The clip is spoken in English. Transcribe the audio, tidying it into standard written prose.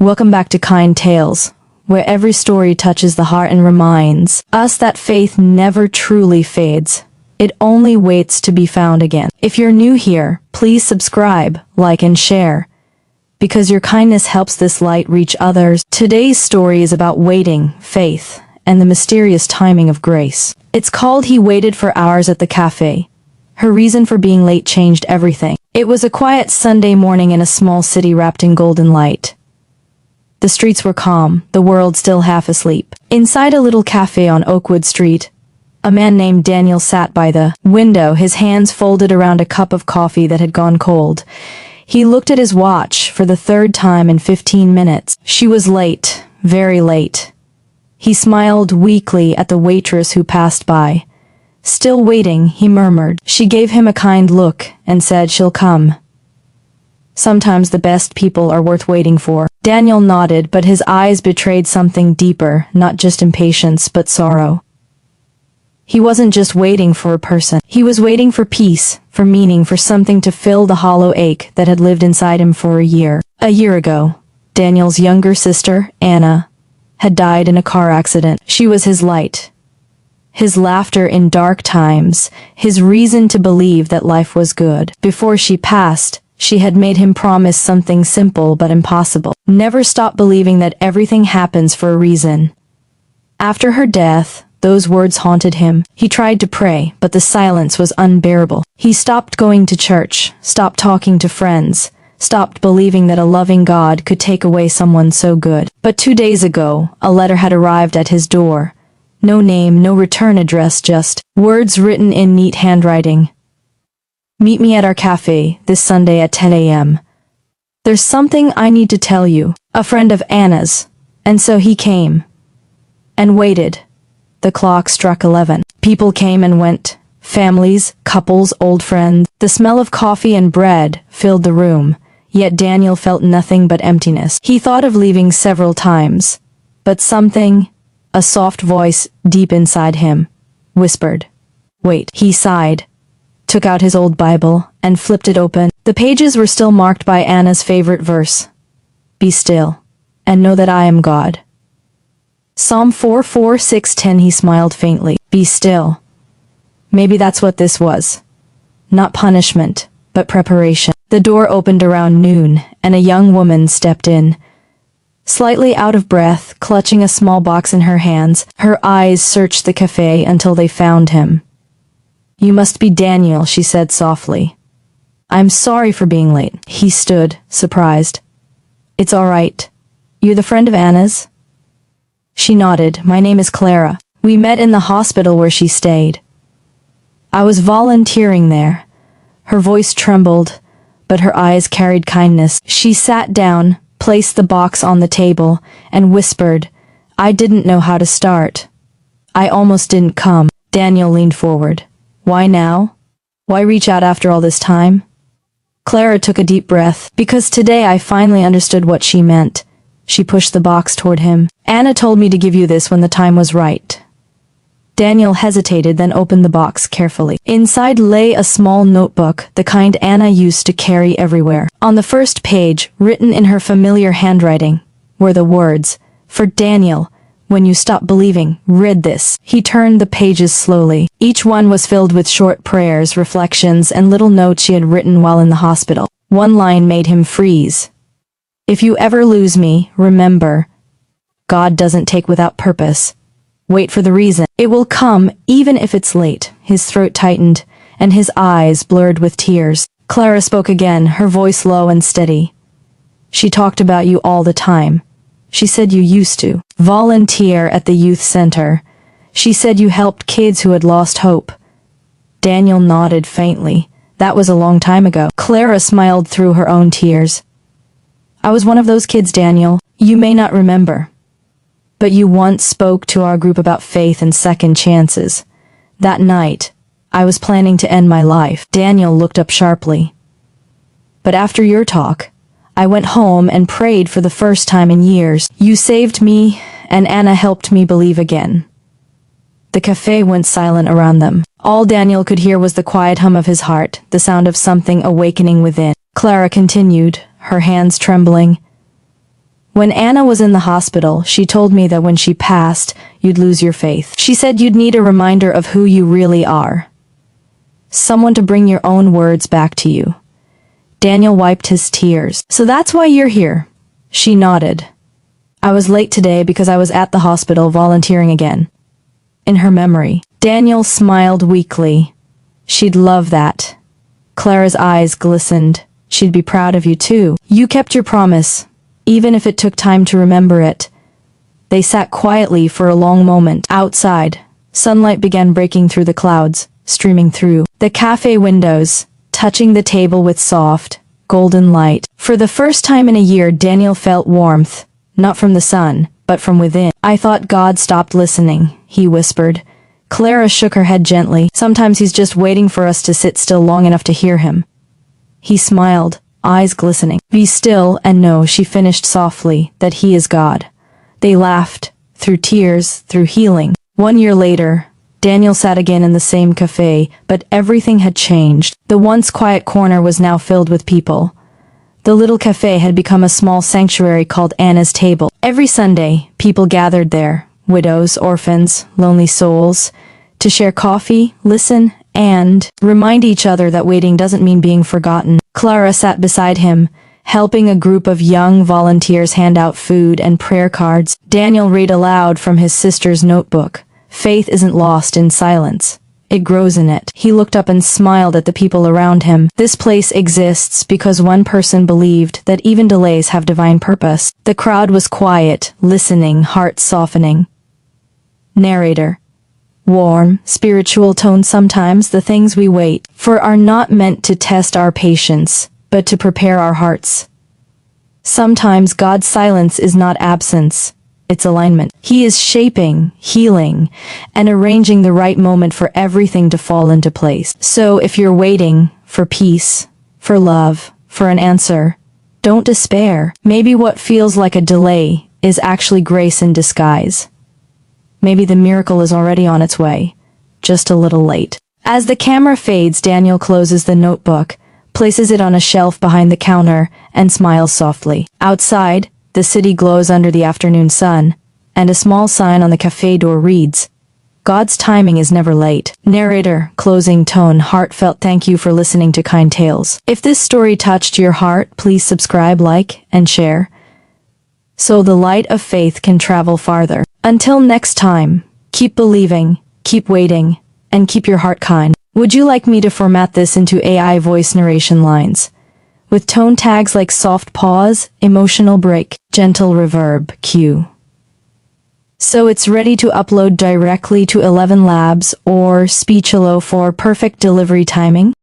Welcome back to Kind Tales, where every story touches the heart and reminds us that faith never truly fades. It only waits to be found again. If you're new here, please subscribe, like and share, because your kindness helps this light reach others. Today's story is about waiting, faith, and the mysterious timing of grace. It's called He Waited for Hours at the Café. Her reason for being late changed everything. It was a quiet Sunday morning in a small city wrapped in golden light. The streets were calm, the world still half asleep. Inside a little cafe on Oakwood Street, a man named Daniel sat by the window, his hands folded around a cup of coffee that had gone cold. He looked at his watch for the third time in 15 minutes. She was late, very late. He smiled weakly at the waitress who passed by. Still waiting, he murmured. She gave him a kind look and said, "She'll come." Sometimes the best people are worth waiting for. Daniel nodded, but his eyes betrayed something deeper, not just impatience, but sorrow. He wasn't just waiting for a person. He was waiting for peace, for meaning, for something to fill the hollow ache that had lived inside him for a year. A year ago, Daniel's younger sister, Anna, had died in a car accident. She was his light, his laughter in dark times, his reason to believe that life was good. Before she passed, she had made him promise something simple but impossible. Never stop believing that everything happens for a reason. After her death, those words haunted him. He tried to pray, but the silence was unbearable. He stopped going to church, stopped talking to friends, stopped believing that a loving God could take away someone so good. But 2 days ago, a letter had arrived at his door. No name, no return address, just words written in neat handwriting. "Meet me at our cafe this Sunday at 10 a.m. There's something I need to tell you." A friend of Anna's. And so he came. And waited. The clock struck 11. People came and went. Families, couples, old friends. The smell of coffee and bread filled the room. Yet Daniel felt nothing but emptiness. He thought of leaving several times. But something, a soft voice deep inside him, whispered, "Wait." He sighed, took out his old Bible, and flipped it open. The pages were still marked by Anna's favorite verse. "Be still, and know that I am God." Psalm 4:4-6-10. He smiled faintly. Be still. Maybe that's what this was. Not punishment, but preparation. The door opened around noon, and a young woman stepped in. Slightly out of breath, clutching a small box in her hands, her eyes searched the cafe until they found him. "You must be Daniel," she said softly. "I'm sorry for being late." He stood, surprised. "It's all right. You're the friend of Anna's?" She nodded. "My name is Clara. We met in the hospital where she stayed. I was volunteering there." Her voice trembled, but her eyes carried kindness. She sat down, placed the box on the table, and whispered, "I didn't know how to start. I almost didn't come." Daniel leaned forward. "Why now? Why reach out after all this time?" Clara took a deep breath. "Because today I finally understood what she meant." She pushed the box toward him. "Anna told me to give you this when the time was right." Daniel hesitated, then opened the box carefully. Inside lay a small notebook, the kind Anna used to carry everywhere. On the first page, written in her familiar handwriting, were the words, "For Daniel, when you stop believing, read this." He turned the pages slowly. Each one was filled with short prayers, reflections, and little notes she had written while in the hospital. One line made him freeze. "If you ever lose me, remember, God doesn't take without purpose. Wait for the reason. It will come, even if it's late." His throat tightened, and his eyes blurred with tears. Clara spoke again, her voice low and steady. "She talked about you all the time. She said you used to volunteer at the youth center. She said you helped kids who had lost hope." Daniel nodded faintly. "That was a long time ago." Clara smiled through her own tears. "I was one of those kids, Daniel. You may not remember. But you once spoke to our group about faith and second chances. That night, I was planning to end my life." Daniel looked up sharply. "But after your talk, I went home and prayed for the first time in years. You saved me, and Anna helped me believe again." The cafe went silent around them. All Daniel could hear was the quiet hum of his heart, the sound of something awakening within. Clara continued, her hands trembling. When Anna was in the hospital, she told me that when she passed, you'd lose your faith. She said you'd need a reminder of who you really are. Someone to bring your own words back to you. Daniel wiped his tears. So that's why you're here. She nodded. I was late today because I was at the hospital volunteering again. In her memory, Daniel smiled weakly. She'd love that. Clara's eyes glistened. She'd be proud of you too. You kept your promise, even if it took time to remember it. They sat quietly for a long moment. Outside, sunlight began breaking through the clouds, streaming through the cafe windows, touching the table with soft, golden light. For the first time in a year, Daniel felt warmth, not from the sun, but from within. I thought God stopped listening, he whispered. Clara shook her head gently. Sometimes he's just waiting for us to sit still long enough to hear him. He smiled, eyes glistening. Be still and know, she finished softly, that he is God. They laughed, through tears, through healing. 1 year later, Daniel sat again in the same cafe, but everything had changed. The once quiet corner was now filled with people. The little cafe had become a small sanctuary called Anna's Table. Every Sunday, people gathered there, widows, orphans, lonely souls, to share coffee, listen, and remind each other that waiting doesn't mean being forgotten. Clara sat beside him, helping a group of young volunteers hand out food and prayer cards. Daniel read aloud from his sister's notebook. Faith isn't lost in silence. It grows in it. He looked up and smiled at the people around him. This place exists because one person believed that even delays have divine purpose. The crowd was quiet, listening, hearts softening. Narrator. Warm, spiritual tone. Sometimes the things we wait for are not meant to test our patience, but to prepare our hearts. Sometimes God's silence is not absence. It's alignment. He is shaping, healing, and arranging the right moment for everything to fall into place. So if you're waiting for peace, for love, for an answer, don't despair. Maybe what feels like a delay is actually grace in disguise. Maybe the miracle is already on its way, just a little late. As the camera fades, Daniel closes the notebook, places it on a shelf behind the counter, and smiles softly. Outside, the city glows under the afternoon sun, and a small sign on the cafe door reads, God's timing is never late. Narrator, closing tone, heartfelt thank you for listening to Kind Tales. If this story touched your heart, please subscribe, like, and share, so the light of faith can travel farther. Until next time, keep believing, keep waiting, and keep your heart kind. Would you like me to format this into AI voice narration lines? With tone tags like soft pause, emotional break, gentle reverb, cue. So it's ready to upload directly to 11 Labs or Speechelo for perfect delivery timing?